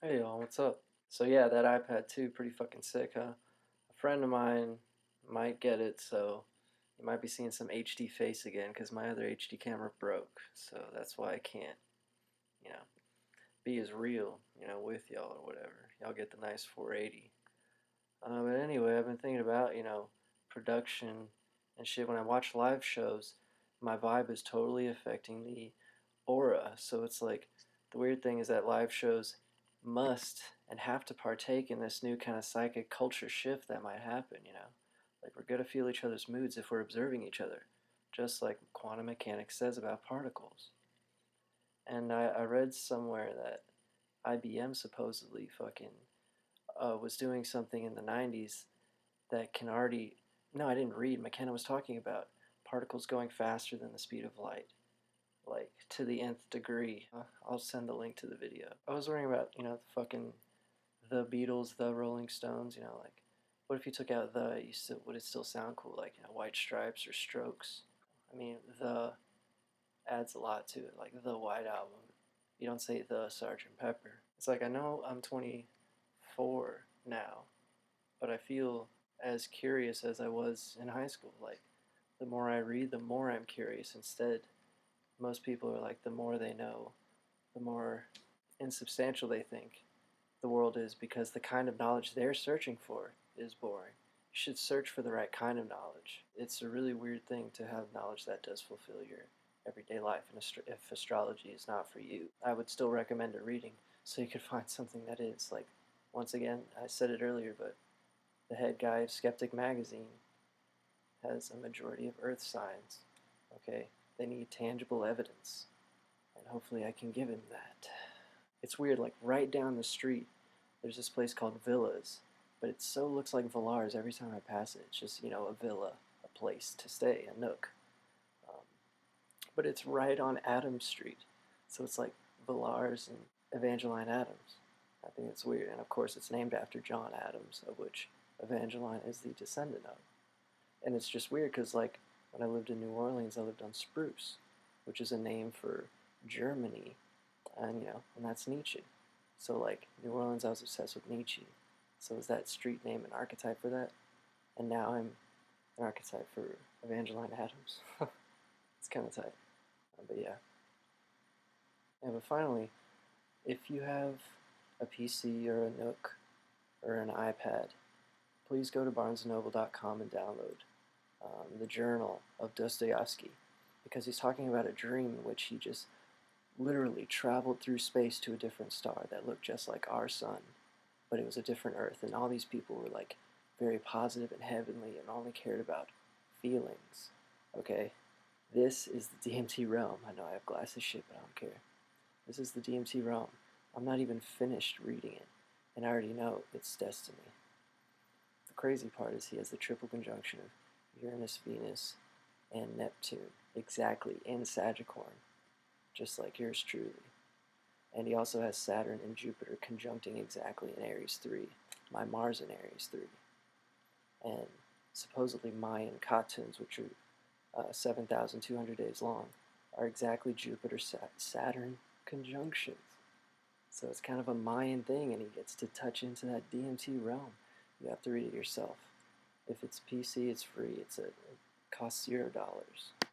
Hey y'all, what's up? So yeah, that iPad 2, pretty fucking sick, huh? A friend of mine might get it, so you might be seeing some HD face again, because my other HD camera broke, so that's why I can't, you know, be as real, with y'all or whatever. Y'all get the nice 480. But anyway, I've been thinking about, production and shit. When I watch live shows, my vibe is totally affecting the aura. So it's like the weird thing is that live shows must and have to partake in this new kind of psychic culture shift that might happen. Like we're going to feel each other's moods if we're observing each other, just like quantum mechanics says about particles. And I read somewhere that IBM supposedly fucking was doing something in the 90s that can already. No, I didn't read. McKenna was talking about particles going faster than the speed of light, like to the nth degree. I'll send the link to the video. I was worrying about, the fucking the Beatles, the Rolling Stones, like what if you took out the, would it still sound cool, like, White Stripes or Strokes? I mean, the adds a lot to it, like the White Album. You don't say the Sergeant Pepper. It's like I know I'm 24 now, but I feel as curious as I was in high school. Like, the more I read, the more I'm curious. Instead, most people are like, the more they know, the more insubstantial they think the world is, because the kind of knowledge they're searching for is boring. You should search for the right kind of knowledge. It's a really weird thing to have knowledge that does fulfill your everyday life, and if astrology is not for you, I would still recommend a reading so you could find something that is. Like, once again, I said it earlier, but the head guy of Skeptic Magazine has a majority of Earth signs. Okay? They need tangible evidence, and hopefully I can give him that. It's weird, like right down the street, there's this place called Villas, but it so looks like Villars every time I pass it. It's just, a villa, a place to stay, a nook. Um, but it's right on Adams Street, so it's like Villars and Evangeline Adams. I think it's weird, and of course it's named after John Adams, of which Evangeline is the descendant of. And it's just weird because, like, when I lived in New Orleans, I lived on Spruce, which is a name for Germany, and and that's Nietzsche. So, like, New Orleans, I was obsessed with Nietzsche. So is that street name an archetype for that? And now I'm an archetype for Evangeline Adams. It's kind of tight. But yeah. Yeah, but finally, if you have a PC or a Nook or an iPad, please go to barnesandnoble.com and download the journal of Dostoevsky, because he's talking about a dream in which he just literally traveled through space to a different star that looked just like our sun, but it was a different Earth, and all these people were like very positive and heavenly and only cared about feelings. Okay? This is the DMT realm. I know I have glasses shit, but I don't care. This is the DMT realm. I'm not even finished reading it, and I already know it's destiny. The crazy part is he has the triple conjunction of Uranus, Venus, and Neptune exactly in Sagicorn, just like yours truly. And he also has Saturn and Jupiter conjuncting exactly in Aries 3, my Mars in Aries 3. And supposedly Mayan Katuns, which are 7,200 days long, are exactly Jupiter-Saturn conjunctions. So it's kind of a Mayan thing, and he gets to touch into that DMT realm. You have to read it yourself. If it's PC, it's free. It costs $0.